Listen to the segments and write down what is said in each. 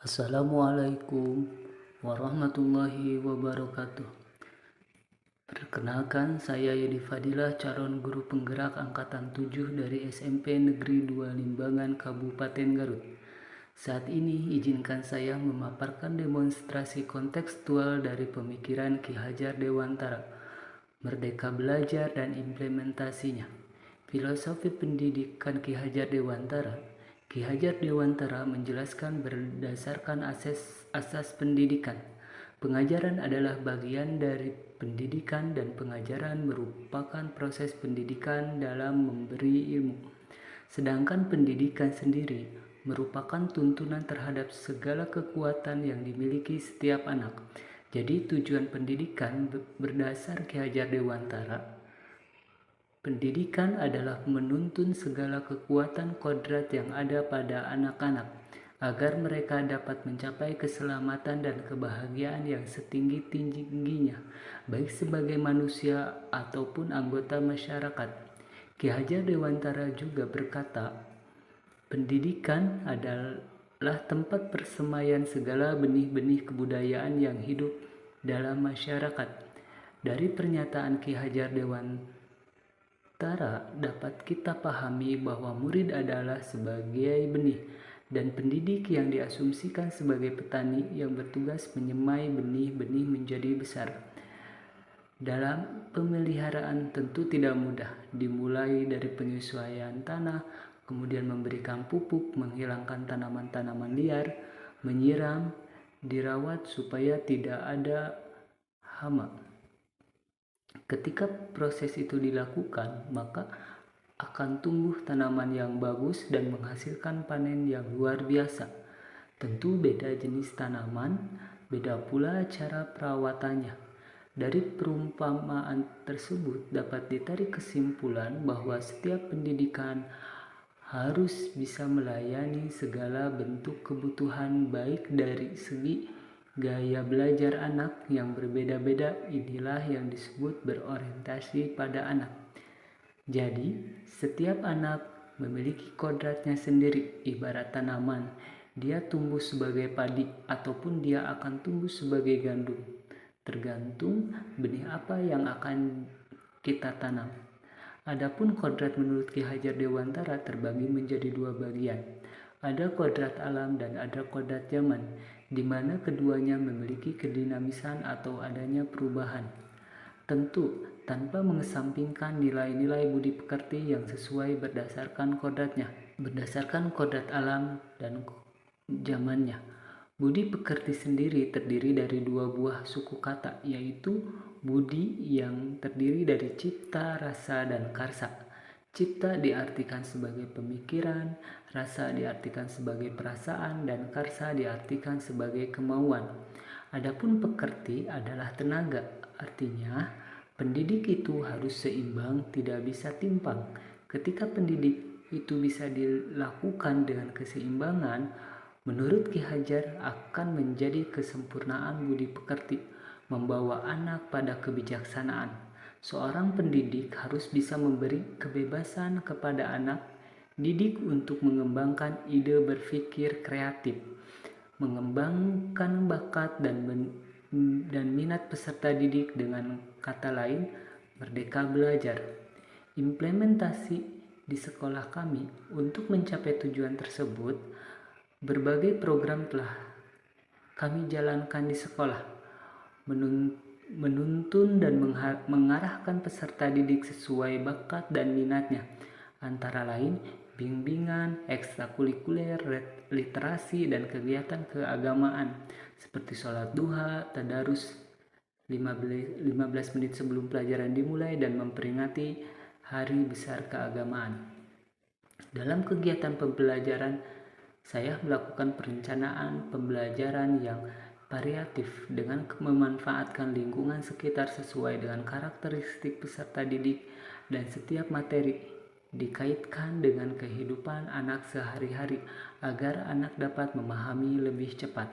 Assalamualaikum warahmatullahi wabarakatuh. Perkenalkan, saya Yedi Fadilah, calon guru penggerak angkatan 7 dari SMP Negeri 2 Limbangan, Kabupaten Garut. Saat ini izinkan saya memaparkan demonstrasi kontekstual dari pemikiran Ki Hajar Dewantara, Merdeka Belajar dan Implementasinya. Filosofi pendidikan Ki Hajar Dewantara. Ki Hajar Dewantara menjelaskan berdasarkan asas pendidikan. Pengajaran adalah bagian dari pendidikan dan pengajaran merupakan proses pendidikan dalam memberi ilmu. Sedangkan pendidikan sendiri merupakan tuntunan terhadap segala kekuatan yang dimiliki setiap anak. Jadi tujuan pendidikan berdasar Ki Hajar Dewantara. Pendidikan adalah menuntun segala kekuatan kodrat yang ada pada anak-anak agar mereka dapat mencapai keselamatan dan kebahagiaan yang setinggi-tingginya, baik sebagai manusia ataupun anggota masyarakat. Ki Hajar Dewantara juga berkata, pendidikan adalah tempat persemaian segala benih-benih kebudayaan yang hidup dalam masyarakat. Dari pernyataan Ki Hajar Dewantara dapat kita pahami bahwa murid adalah sebagai benih dan pendidik yang diasumsikan sebagai petani yang bertugas menyemai benih-benih menjadi besar. Dalam pemeliharaan tentu tidak mudah, dimulai dari penyesuaian tanah, kemudian memberikan pupuk, menghilangkan tanaman-tanaman liar, menyiram, dirawat supaya tidak ada hama. Ketika proses itu dilakukan, maka akan tumbuh tanaman yang bagus dan menghasilkan panen yang luar biasa. Tentu beda jenis tanaman, beda pula cara perawatannya. Dari perumpamaan tersebut dapat ditarik kesimpulan bahwa setiap pendidikan harus bisa melayani segala bentuk kebutuhan baik dari segi gaya belajar anak yang berbeda-beda. Inilah yang disebut berorientasi pada anak. Jadi, setiap anak memiliki kodratnya sendiri, ibarat tanaman. Dia tumbuh sebagai padi ataupun dia akan tumbuh sebagai gandum. Tergantung benih apa yang akan kita tanam. Adapun kodrat menurut Ki Hajar Dewantara terbagi menjadi dua bagian. Ada kodrat alam dan ada kodrat zaman, di mana keduanya memiliki kedinamisan atau adanya perubahan. Tentu tanpa mengesampingkan nilai-nilai budi pekerti yang sesuai berdasarkan kodratnya, berdasarkan kodrat alam dan zamannya. Budi pekerti sendiri terdiri dari dua buah suku kata, yaitu budi yang terdiri dari cipta, rasa, dan karsa. Cipta diartikan sebagai pemikiran, rasa diartikan sebagai perasaan, dan karsa diartikan sebagai kemauan. Adapun pekerti adalah tenaga, artinya pendidik itu harus seimbang, tidak bisa timpang. Ketika pendidik itu bisa dilakukan dengan keseimbangan, menurut Ki Hajar akan menjadi kesempurnaan budi pekerti, membawa anak pada kebijaksanaan. Seorang pendidik harus bisa memberi kebebasan kepada anak didik untuk mengembangkan ide berpikir kreatif, mengembangkan bakat dan minat peserta didik, dengan kata lain, merdeka belajar. Implementasi di sekolah kami untuk mencapai tujuan tersebut, berbagai program telah kami jalankan di sekolah, menuntun dan mengarahkan peserta didik sesuai bakat dan minatnya, antara lain bimbingan, ekstrakurikuler, literasi, dan kegiatan keagamaan seperti sholat duha, tadarus 15 menit sebelum pelajaran dimulai, dan memperingati hari besar keagamaan. Dalam kegiatan pembelajaran, saya melakukan perencanaan pembelajaran yang variatif dengan memanfaatkan lingkungan sekitar sesuai dengan karakteristik peserta didik, dan setiap materi dikaitkan dengan kehidupan anak sehari-hari agar anak dapat memahami lebih cepat.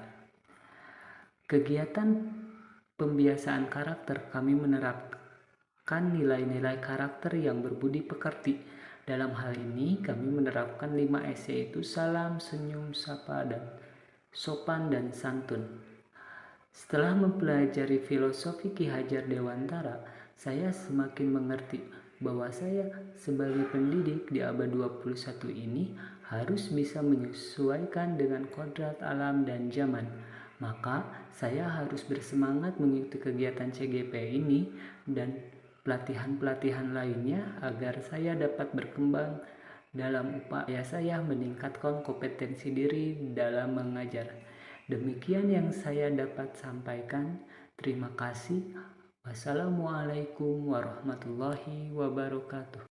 Kegiatan pembiasaan karakter, kami menerapkan nilai-nilai karakter yang berbudi pekerti. Dalam hal ini kami menerapkan 5S, yaitu salam, senyum, sapa, dan sopan dan santun. Setelah mempelajari filosofi Ki Hajar Dewantara, saya semakin mengerti bahwa saya sebagai pendidik di abad 21 ini harus bisa menyesuaikan dengan kodrat alam dan zaman. Maka saya harus bersemangat mengikuti kegiatan CGP ini dan pelatihan-pelatihan lainnya agar saya dapat berkembang dalam upaya saya meningkatkan kompetensi diri dalam mengajar. Demikian yang saya dapat sampaikan. Terima kasih. Wassalamualaikum warahmatullahi wabarakatuh.